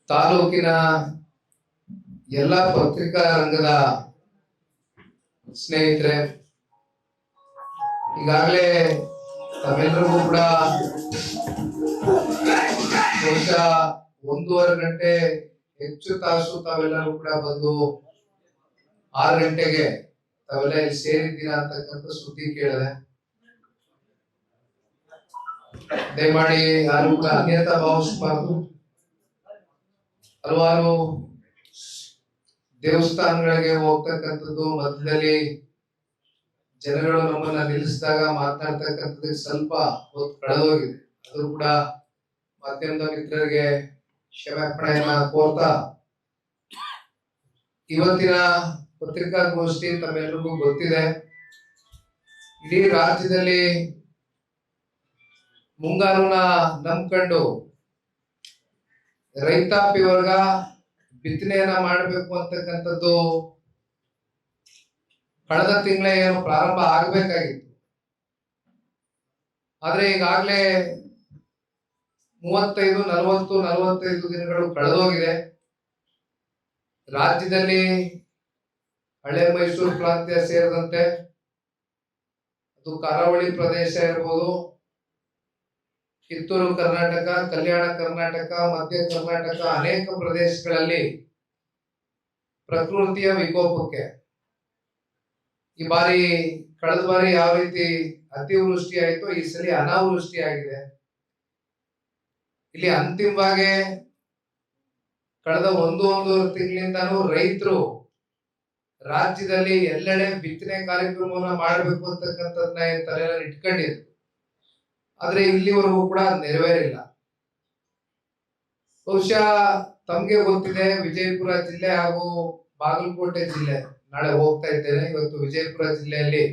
ತಾಲೂಕಿನ ಎಲ್ಲ ಪತ್ರಿಕಾ ರಂಗದ ಸ್ನೇಹಿತರೆ, ಈಗಾಗಲೇ ತಾವೆಲ್ಲರಿಗೂ ಕೂಡ ಬಹುಶಃ 1.5 ಗಂಟೆ ಹೆಚ್ಚು ತಾಸು ತಾವೆಲ್ಲರೂ ಕೂಡ ಬಂದು 6 ಗಂಟೆಗೆ ತಾವೆಲ್ಲ ಇಲ್ಲಿ ಸೇರಿದ್ದೀರಾ ಅಂತಕ್ಕಂಥ ಸುದ್ದಿ ಕೇಳಿದೆ. ದಯಮಾಡಿ ಯಾರು ಕೂಡ ಅನ್ಯತಾ ಭಾವಿಸಬಾರ್ದು. ಹಲವಾರು ದೇವಸ್ಥಾನಗಳಿಗೆ ಹೋಗ್ತಕ್ಕಂಥದ್ದು, ಮಧ್ಯದಲ್ಲಿ ಜನಗಳು ನಮ್ಮನ್ನ ನಿಲ್ಲಿಸಿದಾಗ ಮಾತನಾಡ್ತಕ್ಕಂಥದ್ದು ಸ್ವಲ್ಪ ಹೊತ್ತು ಕಳೆದೋಗಿದೆ. ಅದು ಕೂಡ ಮಾಧ್ಯಮದ ಮಿತ್ರರಿಗೆ ಕ್ಷಮಾಪಣೆಯನ್ನ ಕೋರ್ತಾ, ಇವತ್ತಿನ ಪತ್ರಿಕಾಗೋಷ್ಠಿ ತಮ್ಮೆಲ್ಲರಿಗೂ ಗೊತ್ತಿದೆ, ಇಡೀ ರಾಜ್ಯದಲ್ಲಿ ಮುಂಗಾರುನ ನಂಬ್ಕೊಂಡು ರೈತಾಪಿ ವರ್ಗ ಬಿತ್ತನೆಯನ್ನ ಮಾಡಬೇಕು ಅಂತಕ್ಕಂಥದ್ದು ಕಳೆದ ತಿಂಗಳೇ ಏನು ಪ್ರಾರಂಭ ಆಗಬೇಕಾಗಿತ್ತು. ಆದ್ರೆ ಈಗಾಗಲೇ 35-40-45 ದಿನಗಳು ಕಳೆದೋಗಿದೆ. ರಾಜ್ಯದಲ್ಲಿ ಹಳೆ ಮೈಸೂರು ಪ್ರಾಂತ್ಯ ಸೇರಿದಂತೆ ಅದು ಕರಾವಳಿ ಪ್ರದೇಶ ಇರ್ಬೋದು, ಕಿತ್ತೂರು ಕರ್ನಾಟಕ, ಕಲ್ಯಾಣ ಕರ್ನಾಟಕ, ಮಧ್ಯ ಕರ್ನಾಟಕ, ಅನೇಕ ಪ್ರದೇಶಗಳಲ್ಲಿ ಪ್ರಕೃತಿಯ ವಿಕೋಪಕ್ಕೆ ಈ ಬಾರಿ ಕಳೆದ ಬಾರಿ ಯಾವ ರೀತಿ ಅತಿವೃಷ್ಟಿ ಆಯಿತು, ಈ ಸಲ ಅನಾವೃಷ್ಟಿ ಆಗಿದೆ. ಇಲ್ಲಿ ಅಂತಿಮವಾಗಿ ಕಳೆದ 1.5 ತಿಂಗಳಿಂದನೂ ರೈತರು ರಾಜ್ಯದಲ್ಲಿ ಎಲ್ಲೆಡೆ ಬಿತ್ತನೆ ಕಾರ್ಯಕ್ರಮವನ್ನ ಮಾಡಬೇಕು ಅಂತಕ್ಕಂಥದ್ದನ್ನ ತಲೆಯಲ್ಲಿ ಇಟ್ಕೊಂಡಿದ್ರು. ಆದ್ರೆ ಇಲ್ಲಿವರೆಗೂ ಕೂಡ ನೆರವೇರಿಲ್ಲ. ಬಹುಶಃ ತಮ್ಗೆ ಗೊತ್ತಿದೆ, ವಿಜಯಪುರ ಜಿಲ್ಲೆ ಹಾಗೂ ಬಾಗಲಕೋಟೆ ಜಿಲ್ಲೆ, ನಾಳೆ ಹೋಗ್ತಾ ಇದ್ದೇನೆ. ಇವತ್ತು ವಿಜಯಪುರ ಜಿಲ್ಲೆಯಲ್ಲಿ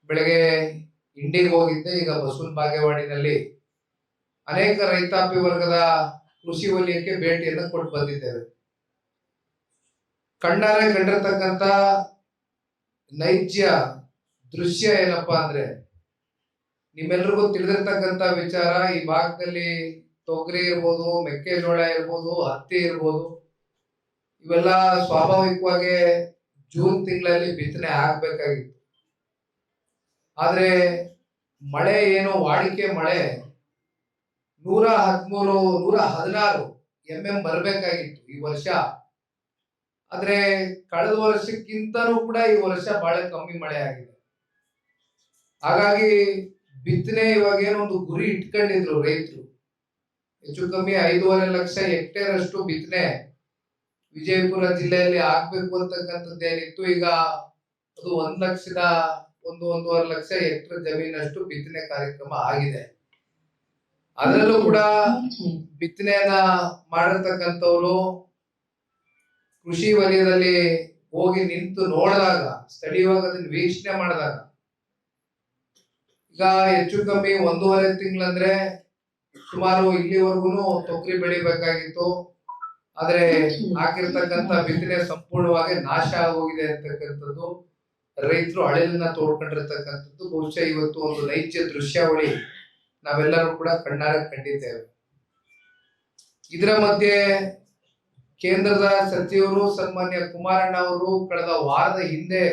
ಬೆಳಗ್ಗೆ ಇಂಡಿಗೆ ಹೋಗಿದ್ದೆ, ಈಗ ಬಸವನ ಬಾಗೇವಾಡಿನಲ್ಲಿ ಅನೇಕ ರೈತಾಪಿ ವರ್ಗದ ಕೃಷಿ ವಲಯಕ್ಕೆ ಭೇಟಿಯನ್ನು ಕೊಟ್ಟು ಬಂದಿದ್ದೇವೆ. ಕಣ್ಣಾರೆ ಕಂಡಿರ್ತಕ್ಕಂಥ ನೈಜ ದೃಶ್ಯ ಏನಪ್ಪಾ ಅಂದ್ರೆ, ನಿಮ್ಮೆಲ್ರಿಗೂ ತಿಳಿದಿರ್ತಕ್ಕಂಥ ವಿಚಾರ, ಈ ಭಾಗದಲ್ಲಿ ತೊಗರಿ ಇರ್ಬೋದು, ಮೆಕ್ಕೆಜೋಳ ಇರ್ಬೋದು, ಹತ್ತಿ ಇರ್ಬೋದು, ಇವೆಲ್ಲ ಸ್ವಾಭಾವಿಕವಾಗಿ ಜೂನ್ ತಿಂಗಳಲ್ಲಿ ಬಿತ್ತನೆ ಆಗ್ಬೇಕಾಗಿತ್ತು. ಆದ್ರೆ ಮಳೆ ಏನು ವಾಡಿಕೆ ಮಳೆ 113-116 mm ಬರ್ಬೇಕಾಗಿತ್ತು ಈ ವರ್ಷ. ಆದ್ರೆ ಕಳೆದ ವರ್ಷಕ್ಕಿಂತನೂ ಕೂಡ ಈ ವರ್ಷ ಬಹಳ ಕಮ್ಮಿ ಮಳೆ ಆಗಿದೆ. ಹಾಗಾಗಿ ಬಿತ್ತನೆ ಇವಾಗ ಏನೊಂದು ಗುರಿ ಇಟ್ಕೊಂಡಿದ್ರು ರೈತರು, ಹೆಚ್ಚು ಕಮ್ಮಿ 5.5 ಲಕ್ಷ ಹೆಕ್ಟೇರ್ ಅಷ್ಟು ಬಿತ್ತನೆ ವಿಜಯಪುರ ಜಿಲ್ಲೆಯಲ್ಲಿ ಆಗ್ಬೇಕು ಅಂತಕ್ಕಂಥದ್ದು ಏನಿತ್ತು, ಈಗ ಅದು 1-1.5 ಲಕ್ಷ ಹೆಕ್ಟೇರ್ ಜಮೀನಷ್ಟು ಬಿತ್ತನೆ ಕಾರ್ಯಕ್ರಮ ಆಗಿದೆ. ಅದರಲ್ಲೂ ಕೂಡ ಬಿತ್ತನೆಯನ್ನ ಮಾಡಿರ್ತಕ್ಕಂಥವ್ರು ಕೃಷಿ ವಲಯದಲ್ಲಿ ಹೋಗಿ ನಿಂತು ನೋಡಿದಾಗ, ಸ್ಥಳೀಯವಾಗಿ ಅದನ್ನ ವೀಕ್ಷಣೆ ಮಾಡಿದಾಗ, ಈಗ ಹೆಚ್ಚು ಕಮ್ಮಿ 1.5 ತಿಂಗಳಂದ್ರೆ ಸುಮಾರು ಇಲ್ಲಿವರೆಗೂ ತೊಗರಿ ಬೆಳಿಬೇಕಾಗಿತ್ತು. ಆದ್ರೆ ಹಾಕಿರ್ತಕ್ಕಂಥ ಬಿತ್ತನೆ ಸಂಪೂರ್ಣವಾಗಿ ನಾಶ ಆಗೋಗಿದೆ ಅಂತಕ್ಕಂಥದ್ದು ರೈತರು ಅಳಿಲನ್ನ ತೋಡ್ಕೊಂಡಿರ್ತಕ್ಕಂಥದ್ದು ಬಹುಶಃ ಇವತ್ತು ಒಂದು ನೈಜ ದೃಶ್ಯಾವಳಿ ನಾವೆಲ್ಲರೂ ಕೂಡ ಕಣ್ಣಾರೆ ಕಂಡಿದ್ದೇವೆ. ಇದರ ಮಧ್ಯೆ ಕೇಂದ್ರದ ಸಚಿವರು ಸನ್ಮಾನ್ಯ ಕುಮಾರಣ್ಣ ಅವರು ಕಳೆದ ವಾರದ ಹಿಂದೆ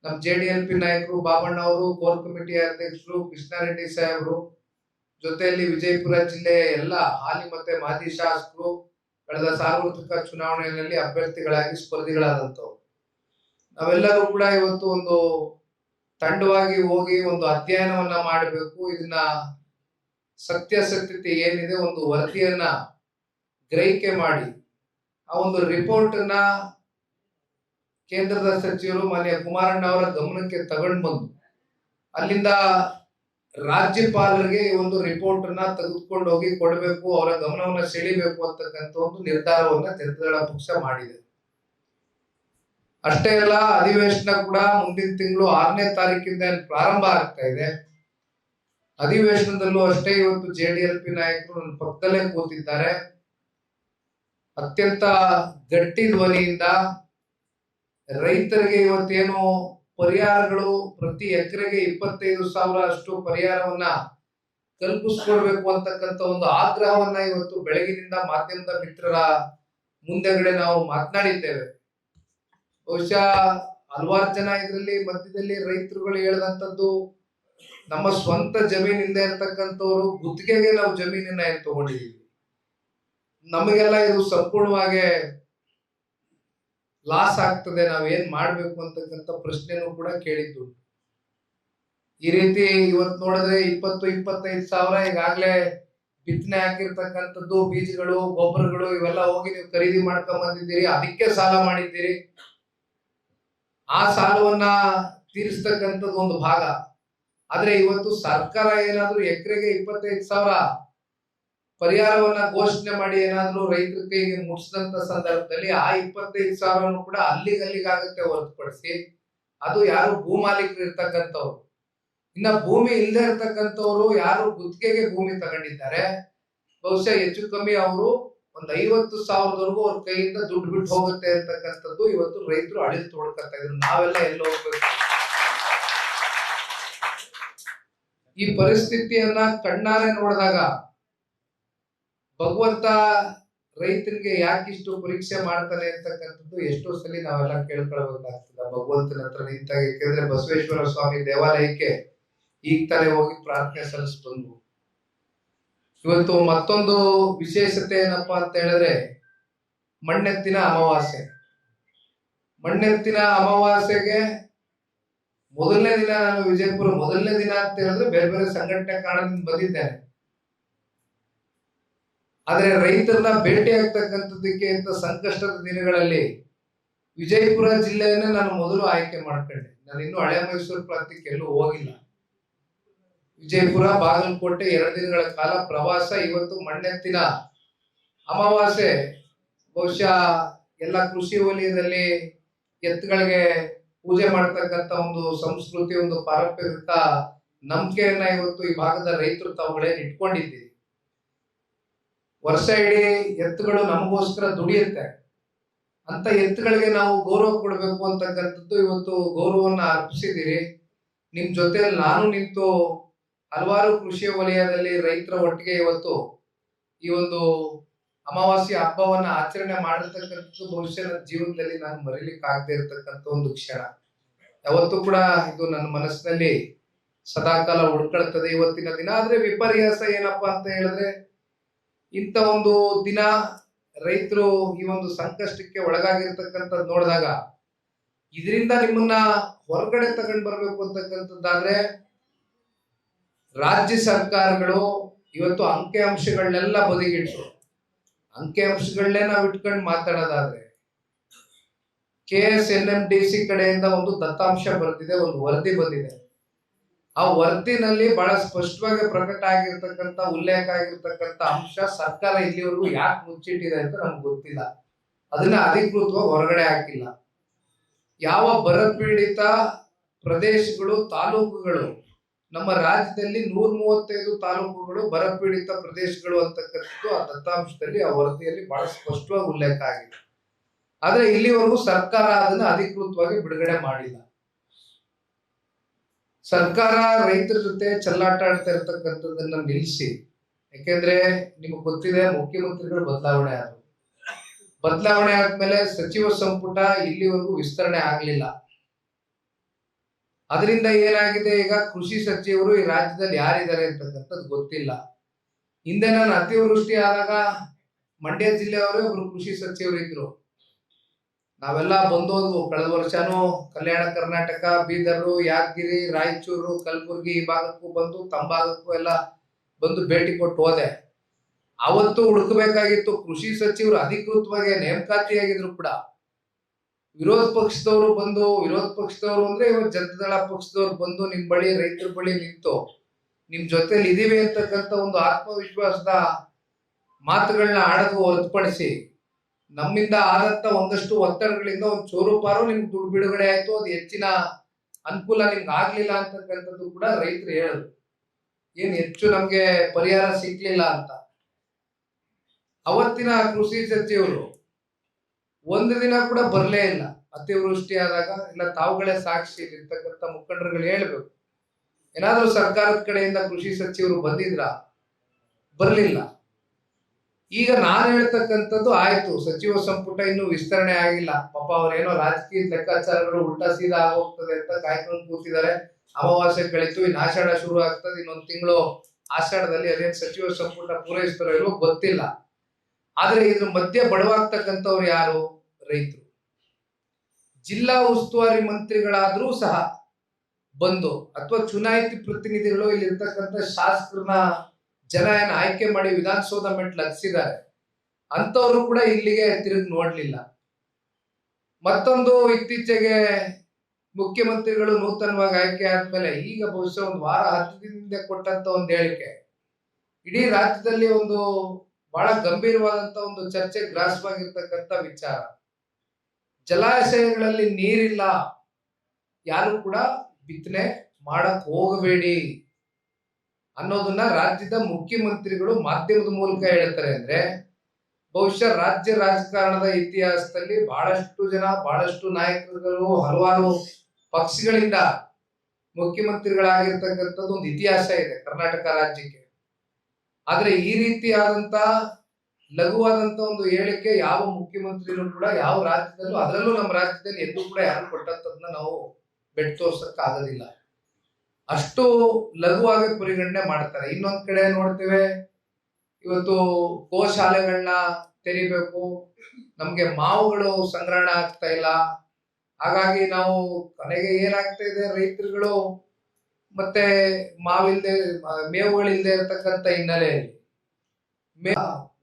ನಮ್ಮ JDLP ನಾಯಕರು ಬಾಬಣ್ಣ ಅವರು, ಕೋರ್ ಕಮಿಟಿ ಅಧ್ಯಕ್ಷರು ಕೃಷ್ಣಾರೆಡ್ಡಿ ಸಾಹೇಬರು, ಜೊತೆಯಲ್ಲಿ ವಿಜಯಪುರ ಜಿಲ್ಲೆಯ ಎಲ್ಲ ಹಾಲಿ ಮತ್ತೆ ಮಾಜಿ ಶಾಸಕರು ಕಳೆದ ಸಾರ್ವತ್ರಿಕ ಚುನಾವಣೆಯಲ್ಲಿ ಅಭ್ಯರ್ಥಿಗಳಾಗಿ ಸ್ಪರ್ಧಿಗಳಾದಂಥವ್ರು, ನಾವೆಲ್ಲರೂ ಕೂಡ ಇವತ್ತು ಒಂದು ತಂಡವಾಗಿ ಹೋಗಿ ಒಂದು ಅಧ್ಯಯನವನ್ನ ಮಾಡಬೇಕು. ಇದನ್ನ ಸತ್ಯಾಸತ್ಯತೆ ಏನಿದೆ ಒಂದು ವರದಿಯನ್ನ ಗ್ರಹಿಕೆ ಮಾಡಿ ಆ ಒಂದು ರಿಪೋರ್ಟ್ ಅನ್ನ ಕೇಂದ್ರದ ಸಚಿವರು ಮಾನ್ಯ ಕುಮಾರಣ್ಣ ಅವರ ಗಮನಕ್ಕೆ ತಗೊಂಡು ಬಂದು ಅಲ್ಲಿಂದ ರಾಜ್ಯಪಾಲರಿಗೆ ಒಂದು ರಿಪೋರ್ಟ್ ಅನ್ನ ತೆಗೆದುಕೊಂಡು ಹೋಗಿ ಕೊಡಬೇಕು, ಅವರ ಗಮನವನ್ನ ಸೆಳಿಬೇಕು ಅಂತಕ್ಕಂಥ ಒಂದು ನಿರ್ಧಾರವನ್ನ ಜನತಾದಳ ಪಕ್ಷ ಮಾಡಿದೆ. ಅಷ್ಟೇ ಅಲ್ಲ, ಅಧಿವೇಶನ ಕೂಡ ಮುಂದಿನ ತಿಂಗಳು 6ನೇ ತಾರೀಕಿಂದ ಪ್ರಾರಂಭ ಆಗ್ತಾ ಇದೆ. ಅಧಿವೇಶನದಲ್ಲೂ ಅಷ್ಟೇ ಇವತ್ತು JDLP ನಾಯಕರು ನನ್ನ ಪಕ್ಕದಲ್ಲೇ ಕೂತಿದ್ದಾರೆ. ಅತ್ಯಂತ ಗಟ್ಟಿ ಧ್ವನಿಯಿಂದ ರೈತರಿಗೆ ಇವತ್ತೇನು ಪರಿಹಾರಗಳು, ಪ್ರತಿ ಎಕರೆಗೆ 25,000 ಅಷ್ಟು ಪರಿಹಾರವನ್ನ ಕಲ್ಪಿಸ್ಕೊಡ್ಬೇಕು ಅಂತಕ್ಕಂಥ ಒಂದು ಆಗ್ರಹವನ್ನ ಇವತ್ತು ಬೆಳಗಿನಿಂದ ಮಾಧ್ಯಮದ ಮಿತ್ರರ ಮುಂದೆಗಡೆ ನಾವು ಮಾತನಾಡಿದ್ದೇವೆ. ಬಹುಶಃ ಹಲವಾರು ಜನ ಇದರಲ್ಲಿ ಮಧ್ಯದಲ್ಲಿ ರೈತರುಗಳು ಹೇಳಿದಂತದ್ದು, ನಮ್ಮ ಸ್ವಂತ ಜಮೀನ್ ಇಲ್ಲದೆ ಇರ್ತಕ್ಕಂಥವ್ರು ಗುತ್ತಿಗೆಗೆ ನಾವು ಜಮೀನನ್ನ ಏನ್ ತಗೊಂಡಿದೀವಿ, ನಮಗೆಲ್ಲ ಇದು ಸಂಪೂರ್ಣವಾಗಿ ಲಾಸ್ ಆಗ್ತದೆ, ನಾವೇನ್ ಮಾಡ್ಬೇಕು ಅಂತಕ್ಕಂಥ ಪ್ರಶ್ನೆನೂ ಕೂಡ ಕೇಳಿದ್ದು. ಈ ರೀತಿ ಇವತ್ತು ನೋಡಿದ್ರೆ 20-25 ಸಾವಿರ ಈಗಾಗ್ಲೇ ಬಿತ್ತನೆ ಹಾಕಿರ್ತಕ್ಕಂಥದ್ದು, ಬೀಜಗಳು, ಗೊಬ್ಬರಗಳು ಇವೆಲ್ಲ ಹೋಗಿ ನೀವು ಖರೀದಿ ಮಾಡ್ಕೊಂಡ್ ಬಂದಿದ್ದೀರಿ, ಅದಕ್ಕೆ ಸಾಲ ಮಾಡಿದ್ದೀರಿ. ಆ ಸಾಲವನ್ನ ತೀರಿಸ್ತಕ್ಕಂಥದ್ದು ಒಂದು ಭಾಗ. ಆದ್ರೆ ಇವತ್ತು ಸರ್ಕಾರ ಏನಾದ್ರೂ ಎಕರೆಗೆ 25,000 ಪರಿಹಾರವನ್ನ ಘೋಷಣೆ ಮಾಡಿ ಏನಾದ್ರೂ ರೈತರ ಕೈಗೆ ಮುಟ್ಸಿದಂತ ಸಂದರ್ಭದಲ್ಲಿ ಆ 25,000 ಕೂಡ ಅಲ್ಲಿಗಲ್ಲಿಗಾಗುತ್ತೆ ಹೊರತುಪಡಿಸಿ ಅದು ಯಾರು ಭೂಮಾಲೀಕರು ಇರ್ತಕ್ಕಂಥವ್ರು, ಇನ್ನ ಭೂಮಿ ಇಲ್ಲದೆ ಇರ್ತಕ್ಕಂಥವ್ರು ಯಾರು ಗುತ್ತಿಗೆಗೆ ಭೂಮಿ ತಗೊಂಡಿದ್ದಾರೆ, ಬಹುಶಃ ಹೆಚ್ಚು ಕಮ್ಮಿ ಅವರು ಒಂದು 50,000 ಅವ್ರ ಕೈಯಿಂದ ದುಡ್ಡು ಬಿಟ್ಟು ಹೋಗುತ್ತೆ ಅಂತಕ್ಕಂಥದ್ದು ಇವತ್ತು ರೈತರು ಅಳಿದು ತೋಡ್ಕೊತಾ ಇದ್ರು. ನಾವೆಲ್ಲ ಎಲ್ಲ ಹೋಗ್ಬೇಕು? ಈ ಪರಿಸ್ಥಿತಿಯನ್ನ ಕಣ್ಣಾರೆ ನೋಡಿದಾಗ ಭಗವಂತ ರೈತನಿಗೆ ಯಾಕಿಷ್ಟು ಪರೀಕ್ಷೆ ಮಾಡ್ತಾನೆ ಅಂತಕ್ಕಂಥದ್ದು ಎಷ್ಟೋ ಸಲ ನಾವೆಲ್ಲ ಕೇಳ್ಕೊಳ್ಬೇಕಾಗ್ತದ ಭಗವಂತನ ಹತ್ರ ನಿಂತಾಗ. ಯಾಕೆಂದ್ರೆ ಬಸವೇಶ್ವರ ಸ್ವಾಮಿ ದೇವಾಲಯಕ್ಕೆ ಈಗ ತಾನೇ ಹೋಗಿ ಪ್ರಾರ್ಥನೆ ಸಲ್ಲಿಸಿ ಬಂದ್ವು. ಇವತ್ತು ಮತ್ತೊಂದು ವಿಶೇಷತೆ ಏನಪ್ಪಾ ಅಂತ ಹೇಳಿದ್ರೆ ಮಣ್ಣೆತ್ತಿನ ಅಮಾವಾಸ್ಯೆ. ಮಣ್ಣೆತ್ತಿನ ಅಮಾವಾಸ್ಯೆಗೆ ಮೊದಲನೇ ದಿನ ನಾನು ವಿಜಯಪುರ ಮೊದಲನೇ ದಿನ ಅಂತ ಹೇಳಿದ್ರೆ ಬೇರೆ ಬೇರೆ ಸಂಘಟನೆ ಕಾರಣದಿಂದ ಬಂದಿದ್ದೇನೆ. ಆದ್ರೆ ರೈತರನ್ನ ಭೇಟಿ ಆಗ್ತಕ್ಕಂಥದ್ದಕ್ಕೆ ಅಂತ ಸಂಕಷ್ಟದ ದಿನಗಳಲ್ಲಿ ವಿಜಯಪುರ ಜಿಲ್ಲೆಯನ್ನ ನಾನು ಮೊದಲು ಆಯ್ಕೆ ಮಾಡ್ಕೊಂಡೆ. ನಾನು ಇನ್ನೂ ಹಳೆ ಮೈಸೂರು ಪ್ರಾಂತ್ಯಕ್ಕೆ ಎಲ್ಲೂ ಹೋಗಿಲ್ಲ. ವಿಜಯಪುರ, ಬಾಗಲಕೋಟೆ 2 ದಿನಗಳ ಕಾಲ ಪ್ರವಾಸ. ಇವತ್ತು ಮಣ್ಣೆತ್ತಿನ ಅಮಾವಾಸ್ಯೆ. ಬಹುಶಃ ಎಲ್ಲ ಕೃಷಿ ವಲಯದಲ್ಲಿ ಎತ್ತುಗಳಿಗೆ ಪೂಜೆ ಮಾಡತಕ್ಕಂತ ಒಂದು ಸಂಸ್ಕೃತಿ, ಒಂದು ಪಾರಂಪರಿಕ ನಂಬಿಕೆಯನ್ನ ಇವತ್ತು ಈ ಭಾಗದ ರೈತರು ತಾವುಗಳೇನು ಇಟ್ಕೊಂಡಿದ್ದೀರಿ. ವರ್ಷ ಇಡೀ ಎತ್ತುಗಳು ನಮಗೋಸ್ಕರ ದುಡಿಯುತ್ತೆ. ಅಂತ ಎತ್ತುಗಳಿಗೆ ನಾವು ಗೌರವ ಕೊಡಬೇಕು ಅಂತಕ್ಕಂಥದ್ದು ಇವತ್ತು ಗೌರವವನ್ನ ಅರ್ಪಿಸಿದ್ದೀರಿ. ನಿಮ್ ಜೊತೆಯಲ್ಲಿ ನಾನು ನಿಂತು ಹಲವಾರು ಕೃಷಿ ವಲಯದಲ್ಲಿ ರೈತರ ಒಟ್ಟಿಗೆ ಇವತ್ತು ಈ ಒಂದು ಅಮಾವಾಸ್ಯೆ ಹಬ್ಬವನ್ನ ಆಚರಣೆ ಮಾಡಿರ್ತಕ್ಕಂಥದ್ದು ಬಹುಶಃ ನನ್ನ ಜೀವನದಲ್ಲಿ ನಾನು ಮರೀಲಿಕ್ಕೆ ಆಗದೆ ಇರತಕ್ಕಂಥ ಒಂದು ಕ್ಷಣ. ಯಾವತ್ತೂ ಕೂಡ ಇದು ನನ್ನ ಮನಸ್ಸಿನಲ್ಲಿ ಸದಾಕಾಲ ಉಳ್ಕೊಳ್ತದೆ ಇವತ್ತಿನ ದಿನ. ಆದ್ರೆ ವಿಪರ್ಯಾಸ ಏನಪ್ಪಾ ಅಂತ ಹೇಳಿದ್ರೆ, ಇಂಥ ಒಂದು ದಿನ ರೈತರು ಈ ಒಂದು ಸಂಕಷ್ಟಕ್ಕೆ ಒಳಗಾಗಿರ್ತಕ್ಕಂಥದ್ದು ನೋಡಿದಾಗ ಇದರಿಂದ ನಿಮ್ಮನ್ನ ಹೊರಗಡೆ ತಗೊಂಡು ಬರ್ಬೇಕು ಅಂತಕ್ಕಂಥದ್ದಾದ್ರೆ ರಾಜ್ಯ ಸರ್ಕಾರಗಳು ಇವತ್ತು ಅಂಕಿ ಅಂಶಗಳನ್ನೆಲ್ಲ ಬದಿಗಿಟ್ರು. ಅಂಕಿ ಅಂಶಗಳನ್ನೇ ನಾವು ಇಟ್ಕೊಂಡು ಮಾತಾಡೋದಾದ್ರೆ KSNMDC ಕಡೆಯಿಂದ ಒಂದು ದತ್ತಾಂಶ ಬರ್ತಿದೆ, ಒಂದು ವರದಿ ಬಂದಿದೆ. ಆ ವರದಿನಲ್ಲಿ ಬಹಳ ಸ್ಪಷ್ಟವಾಗಿ ಪ್ರಕಟ ಆಗಿರ್ತಕ್ಕಂಥ ಉಲ್ಲೇಖ ಆಗಿರ್ತಕ್ಕಂಥ ಅಂಶ ಸರ್ಕಾರ ಇಲ್ಲಿವರೆಗೂ ಯಾಕೆ ಮುಚ್ಚಿಟ್ಟಿದೆ ಅಂತ ನಮ್ಗೆ ಗೊತ್ತಿಲ್ಲ. ಅದನ್ನ ಅಧಿಕೃತವಾಗಿ ಹೊರಗಡೆ ಹಾಕಿಲ್ಲ. ಯಾವ ಬರಪೀಡಿತ ಪ್ರದೇಶಗಳು, ತಾಲೂಕುಗಳು ನಮ್ಮ ರಾಜ್ಯದಲ್ಲಿ 135 ತಾಲೂಕುಗಳು ಬರಪೀಡಿತ ಪ್ರದೇಶಗಳು ಅಂತಕ್ಕಂಥದ್ದು ಆ ದತ್ತಾಂಶದಲ್ಲಿ, ಆ ವರದಿಯಲ್ಲಿ ಬಹಳ ಸ್ಪಷ್ಟವಾಗಿ ಉಲ್ಲೇಖ ಆಗಿದೆ. ಆದ್ರೆ ಇಲ್ಲಿವರೆಗೂ ಸರ್ಕಾರ ಅದನ್ನ ಅಧಿಕೃತವಾಗಿ ಬಿಡುಗಡೆ ಮಾಡಿಲ್ಲ. ಸರ್ಕಾರ ರೈತರ ಜೊತೆ ಚೆಲ್ಲಾಟ ಆಡ್ತಾ ಇರ್ತಕ್ಕಂಥದ್ದನ್ನ ನಿಲ್ಲಿಸಿ, ಯಾಕೆಂದ್ರೆ ನಿಮಗೆ ಗೊತ್ತಿದೆ ಮುಖ್ಯಮಂತ್ರಿಗಳು ಬದಲಾವಣೆ ಆದ್ಮೇಲೆ ಸಚಿವ ಸಂಪುಟ ಇಲ್ಲಿವರೆಗೂ ವಿಸ್ತರಣೆ ಆಗ್ಲಿಲ್ಲ. ಅದರಿಂದ ಏನಾಗಿದೆ, ಈಗ ಕೃಷಿ ಸಚಿವರು ಈ ರಾಜ್ಯದಲ್ಲಿ ಯಾರಿದ್ದಾರೆ ಅಂತಕ್ಕಂಥದ್ದು ಗೊತ್ತಿಲ್ಲ. ಹಿಂದೆ ನಾನು ಅತಿವೃಷ್ಟಿ ಆದಾಗ ಮಂಡ್ಯ ಜಿಲ್ಲೆಯವರೇ ಒಬ್ರು ಕೃಷಿ ಸಚಿವರು ಇದ್ರು. ನಾವೆಲ್ಲ ಬಂದೋದ್ವು. ಕಳೆದ ವರ್ಷನೂ ಕಲ್ಯಾಣ ಕರ್ನಾಟಕ, ಬೀದರು, ಯಾದಗಿರಿ, ರಾಯಚೂರು, ಕಲಬುರ್ಗಿ ಈ ಭಾಗಕ್ಕೂ ಬಂದು, ತಮ್ಮ ಭಾಗಕ್ಕೂ ಎಲ್ಲ ಬಂದು ಭೇಟಿ ಕೊಟ್ಟು ಹೋದೆ. ಅವತ್ತು ಹುಡುಕಬೇಕಾಗಿತ್ತು ಕೃಷಿ ಸಚಿವರು ಅಧಿಕೃತವಾಗಿ ನೇಮಕಾತಿಯಾಗಿದ್ರು ಕೂಡ ವಿರೋಧ ಪಕ್ಷದವರು ಅಂದ್ರೆ ಇವತ್ತು ಜನತಾದಳ ಪಕ್ಷದವ್ರು ಬಂದು ನಿಮ್ ಬಳಿ, ರೈತರ ಬಳಿ ನಿಂತು ನಿಮ್ ಜೊತೆಲಿ ಇದೀವಿ ಅಂತಕ್ಕಂಥ ಒಂದು ಆತ್ಮವಿಶ್ವಾಸದ ಮಾತುಗಳನ್ನ ಆಡೋದು ಹೊರತುಪಡಿಸಿ ನಮ್ಮಿಂದ ಆದಂತ ಒಂದಷ್ಟು ಒತ್ತಡಗಳಿಂದ ಒಂದು ಚೋರುಪಾರು ನಿಮ್ಗೆ ದುಡ್ಡು ಬಿಡುಗಡೆ ಆಯ್ತು, ಅದು ಹೆಚ್ಚಿನ ಅನುಕೂಲ ನಿಮ್ಗೆ ಆಗ್ಲಿಲ್ಲ ಅಂತಕ್ಕಂಥದ್ದು ಕೂಡ ರೈತರು ಹೇಳಿದ್ರು. ಏನ್ ಹೆಚ್ಚು ನಮ್ಗೆ ಪರಿಹಾರ ಸಿಗ್ಲಿಲ್ಲ ಅಂತ. ಅವತ್ತಿನ ಕೃಷಿ ಸಚಿವರು ಒಂದು ದಿನ ಕೂಡ ಬರಲೇ ಇಲ್ಲ. ಅತಿವೃಷ್ಟಿ ಆದಾಗ ಇಲ್ಲ ತಾವುಗಳೇ ಸಾಕ್ಷಿ ಇರ್ತಕ್ಕಂಥ ಮುಖಂಡರುಗಳು ಹೇಳ್ಬೇಕು. ಏನಾದ್ರೂ ಸರ್ಕಾರದ ಕಡೆಯಿಂದ ಕೃಷಿ ಸಚಿವರು ಬರ್ಲಿಲ್ಲ. ಈಗ ನಾನು ಹೇಳ್ತಕ್ಕಂಥದ್ದು ಆಯ್ತು, ಸಚಿವ ಸಂಪುಟ ಇನ್ನು ವಿಸ್ತರಣೆ ಆಗಿಲ್ಲ, ಪಾಪ ಅವ್ರೇನೋ ರಾಜಕೀಯ ಲೆಕ್ಕಾಚಾರಗಳು ಉಲ್ಟಾ ಸೀದಾ ಆಗೋಗ್ತದೆ ಅಂತ ಕಾಯ್ಕೊಂಡು ಕೂತಿದ್ದಾರೆ. ಅಮಾವಾಸ್ಯೆ ಕಳಿತು, ಇನ್ನು ಆಷಾಢ ಶುರು ಆಗ್ತದೆ, ಇನ್ನೊಂದು ತಿಂಗಳು ಆಷಾಢದಲ್ಲಿ ಅದೇನು ಸಚಿವ ಸಂಪುಟ ಪೂರೈಸ್ತಾರೋ ಇಲ್ವೋ ಗೊತ್ತಿಲ್ಲ. ಆದ್ರೆ ಇದ್ರ ಮಧ್ಯೆ ಬಡವಾಗ್ತಕ್ಕಂಥವ್ರು ಯಾರು? ರೈತರು. ಜಿಲ್ಲಾ ಉಸ್ತುವಾರಿ ಮಂತ್ರಿಗಳಾದ್ರೂ ಸಹ ಬಂದು ಅಥವಾ ಚುನಾಯಿತ ಪ್ರತಿನಿಧಿಗಳು ಇಲ್ಲಿ ಇರ್ತಕ್ಕಂಥ ಶಾಸಕರನ್ನ ಜನ ಏನ್ ಆಯ್ಕೆ ಮಾಡಿ ವಿಧಾನಸೌಧ ಮೆಟ್ಲು ಹತ್ಸಿದ್ದಾರೆ, ಅಂತವ್ರು ಕೂಡ ಇಲ್ಲಿಗೆ ತಿರುಗಿ ನೋಡ್ಲಿಲ್ಲ. ಮತ್ತೊಂದು, ಇತ್ತೀಚೆಗೆ ಮುಖ್ಯಮಂತ್ರಿಗಳು ನೂತನವಾಗಿ ಆಯ್ಕೆ ಆದ್ಮೇಲೆ ಈಗ ಬಹುಶಃ ಒಂದು ವಾರ 10 ದಿನದಿಂದ ಕೊಟ್ಟಂತ ಒಂದು ಹೇಳಿಕೆ ಇಡೀ ರಾಜ್ಯದಲ್ಲಿ ಒಂದು ಬಹಳ ಗಂಭೀರವಾದಂತ ಒಂದು ಚರ್ಚೆ ಗ್ರಾಸವಾಗಿರ್ತಕ್ಕಂಥ ವಿಚಾರ. ಜಲಾಶಯಗಳಲ್ಲಿ ನೀರಿಲ್ಲ, ಯಾರು ಕೂಡ ಬಿತ್ತನೆ ಮಾಡಕ್ ಹೋಗಬೇಡಿ ಅನ್ನೋದನ್ನ ರಾಜ್ಯದ ಮುಖ್ಯಮಂತ್ರಿಗಳು ಮಾಧ್ಯಮದ ಮೂಲಕ ಹೇಳ್ತಾರೆ. ಅಂದ್ರೆ ಬಹುಶಃ ರಾಜ್ಯ ರಾಜಕಾರಣದ ಇತಿಹಾಸದಲ್ಲಿ ಬಹಳಷ್ಟು ನಾಯಕರುಗಳು ಹಲವಾರು ಪಕ್ಷಗಳಿಂದ ಮುಖ್ಯಮಂತ್ರಿಗಳಾಗಿರ್ತಕ್ಕಂಥದ್ದು ಒಂದು ಇತಿಹಾಸ ಇದೆ ಕರ್ನಾಟಕ ರಾಜ್ಯಕ್ಕೆ. ಆದ್ರೆ ಈ ರೀತಿಯಾದಂತ ಲಘುವಾದಂತ ಒಂದು ಹೇಳಿಕೆ ಯಾವ ಮುಖ್ಯಮಂತ್ರಿನೂ ಕೂಡ ಯಾವ ರಾಜ್ಯದಲ್ಲೂ, ಅದರಲ್ಲೂ ನಮ್ಮ ರಾಜ್ಯದಲ್ಲಿ ಎಂದೂ ಕೂಡ ಯಾರು ಕೊಟ್ಟಂತದನ್ನ ನಾವು ಬೆಟ್ ತೋರ್ಸಕ್ ಆಗೋದಿಲ್ಲ. ಅಷ್ಟು ಲಘುವಾಗಿ ಪರಿಗಣನೆ ಮಾಡ್ತಾರೆ. ಇನ್ನೊಂದ್ ಕಡೆ ನೋಡ್ತೇವೆ, ಇವತ್ತು ಗೋಶಾಲೆಗಳನ್ನ ತೆರಿಬೇಕು, ನಮ್ಗೆ ಮಾವುಗಳು ಸಂಗ್ರಹಣ ಆಗ್ತಾ ಇಲ್ಲ, ಹಾಗಾಗಿ ನಾವು ಕೊನೆಗೆ ಏನಾಗ್ತಾ ಇದೆ, ರೈತರುಗಳು ಮತ್ತೆ ಮೇವುಗಳಿಲ್ದೆ ಇರತಕ್ಕಂತ ಹಿನ್ನೆಲೆಯಲ್ಲಿ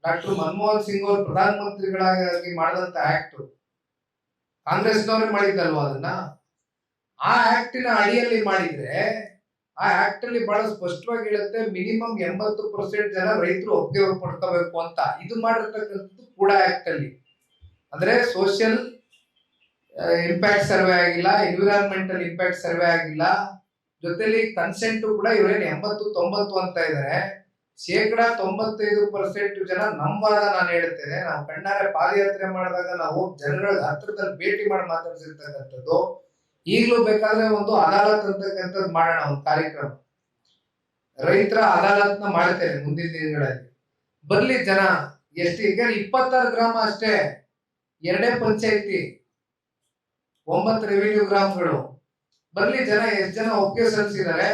ಡಾಕ್ಟರ್ ಮನಮೋಹನ್ ಸಿಂಗ್ ಅವರು ಪ್ರಧಾನ ಮಂತ್ರಿಗಳಾಗಿ ಮಾಡಿದಂತ ಆಕ್ಟ್ ಕಾಂಗ್ರೆಸ್ನವ್ರೆ ಮಾಡಿದ್ದಲ್ವಾ ಅದನ್ನ. ಆ ಆಕ್ಟಿನ ಅಡಿಯಲ್ಲಿ ಮಾಡಿದ್ರೆ ಆ ಆಕ್ಟ್ ಅಲ್ಲಿ ಬಹಳ ಸ್ಪಷ್ಟವಾಗಿ ಹೇಳುತ್ತೆ, ಮಿನಿಮಮ್ 80% ಜನ ರೈತರು ಒಪ್ಪಿಗೆ ಪಡ್ಕೋಬೇಕು ಅಂತ. ಇದು ಮಾಡಿರ್ತಕ್ಕಂಥದ್ದು ಕೂಡ ಆಕ್ಟ್ ಅಲ್ಲಿ, ಅಂದ್ರೆ ಸೋಷಿಯಲ್ ಇಂಪ್ಯಾಕ್ಟ್ ಸರ್ವೆ ಆಗಿಲ್ಲ, ಎನ್ವಿರಾನ್ಮೆಂಟಲ್ ಇಂಪ್ಯಾಕ್ಟ್ ಸರ್ವೆ ಆಗಿಲ್ಲ, ಜೊತೆಲಿ ಕನ್ಸೆಂಟ್ ಕೂಡ ಇವರೇನು 80-90 ಅಂತ ಇದ್ದಾರೆ. 95% ಜನ ನಂಬಾದ. ನಾನು ಹೇಳ್ತೇನೆ, ನಾವು ಕಣ್ಣಾರೆ ಪಾದಯಾತ್ರೆ ಮಾಡಿದಾಗ ನಾವು ಜನಗಳ ಹತ್ರದಲ್ಲಿ ಭೇಟಿ ಮಾಡಿ ಮಾತಾಡ್ಸಿರ್ತಕ್ಕಂಥದ್ದು. ಈಗಲೂ ಬೇಕಾದ್ರೆ ಒಂದು ಅದಾಲತ್ ಅಂತಕ್ಕಂಥದ್ದು ಮಾಡೋಣ, ಒಂದು ಕಾರ್ಯಕ್ರಮ, ರೈತರ ಅದಾಲತ್ನ ಮಾಡ್ತೇನೆ ಮುಂದಿನ ದಿನಗಳಲ್ಲಿ. ಬರ್ಲಿ ಜನ, ಎಷ್ಟು ಈಗ 26 ಗ್ರಾಮ ಅಷ್ಟೇ, 2 ಪಂಚಾಯತಿ, 9 ರೆವಿನ್ಯೂ ಗ್ರಾಮಗಳು. ಬರ್ಲಿ ಜನ, ಎಷ್ಟು ಜನ ಒಪ್ಪಿಗೆ ಸಲ್ಲಿಸಿದ್ದಾರೆ,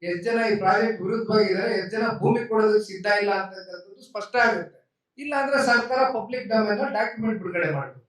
ಎಷ್ಟು ಜನ ಈ ಪ್ರಾಜೆಕ್ಟ್ ವಿರುದ್ಧವಾಗಿದ್ದಾರೆ, ಎಷ್ಟು ಜನ ಭೂಮಿ ಕೊಡೋದಕ್ಕೆ ಸಿದ್ಧ ಇಲ್ಲ ಅಂತಕ್ಕಂಥದ್ದು ಸ್ಪಷ್ಟ ಆಗುತ್ತೆ. ಇಲ್ಲ ಅಂದ್ರೆ ಸರ್ಕಾರ ಪಬ್ಲಿಕ್ ಡೊಮೇನ್ ಡಾಕ್ಯುಮೆಂಟ್ ಬಿಡುಗಡೆ ಮಾಡಬೇಕು.